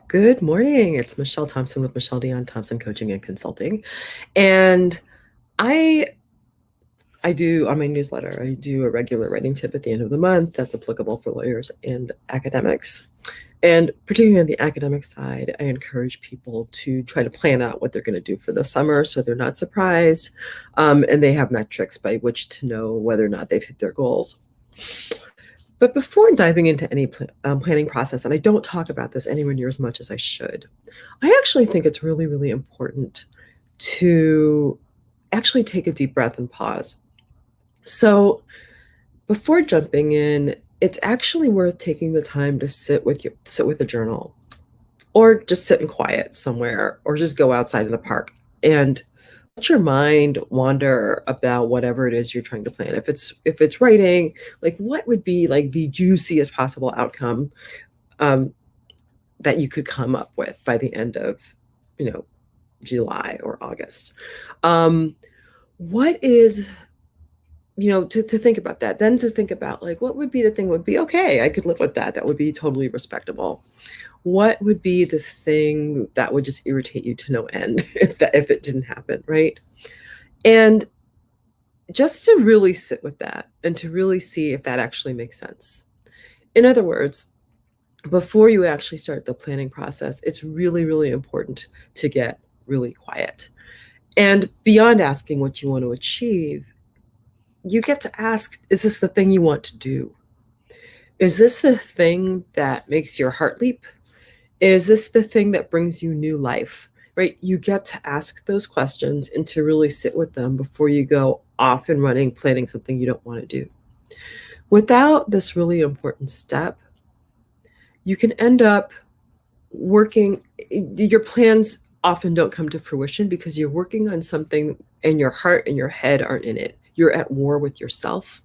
Good morning. It's Michelle Thompson with Michelle Dion Thompson Coaching and Consulting. And I I do on my newsletter, I do a regular writing tip at the end of the month that's applicable for lawyers and academics. And particularly on the academic side, I encourage people to try to plan out what they're going to do for the summer so they're not surprised, and they have metrics by which to know whether or not they've hit their goals. But before diving into any planning process, and I don't talk about this anywhere near as much as I should, I actually think it's really, really important to actually take a deep breath and pause. So before jumping in, it's actually worth taking the time to sit with a journal, or just sit in quiet somewhere, or just go outside in the park and let your mind wander about whatever it is you're trying to plan. If it's writing, like what would be like the juiciest possible outcome um, that you could come up with by the end of, you know, July or August. Um, what is, to think about that, then to think about like what would be the thing would be okay, I could live with that. That would be totally respectable. What would be the thing that would just irritate you to no end if it didn't happen, right? And just to really sit with that and to really see if that actually makes sense. In other words, before you actually start the planning process, it's really, really important to get really quiet. And beyond asking what you want to achieve, you get to ask, is this the thing you want to do? Is this the thing that makes your heart leap? Is this the thing that brings you new life? Right? You get to ask those questions and to really sit with them before you go off and running, planning something you don't want to do. Without this really important step, you can end up working, your plans often don't come to fruition because you're working on something and your heart and your head aren't in it. You're at war with yourself.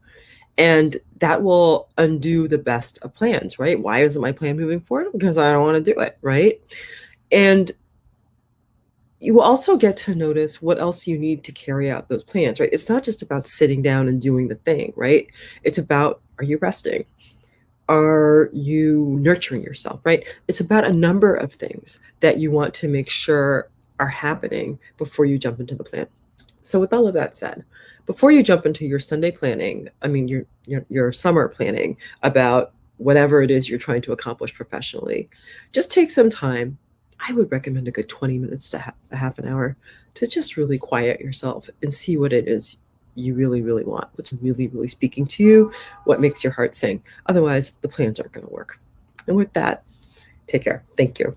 And that will undo the best of plans, right? Why isn't my plan moving forward? Because I don't want to do it, right? And you will also get to notice what else you need to carry out those plans, right? It's not just about sitting down and doing the thing, right? It's about, are you resting? Are you nurturing yourself, right? It's about a number of things that you want to make sure are happening before you jump into the plan. So with all of that said, before you jump into your Sunday planning, I mean your summer planning about whatever it is you're trying to accomplish professionally, just take some time. I would recommend a good 20 minutes to a half an hour to just really quiet yourself and see what it is you really, really want, what's really, really speaking to you, what makes your heart sing. Otherwise, the plans aren't going to work. And with that, take care. Thank you.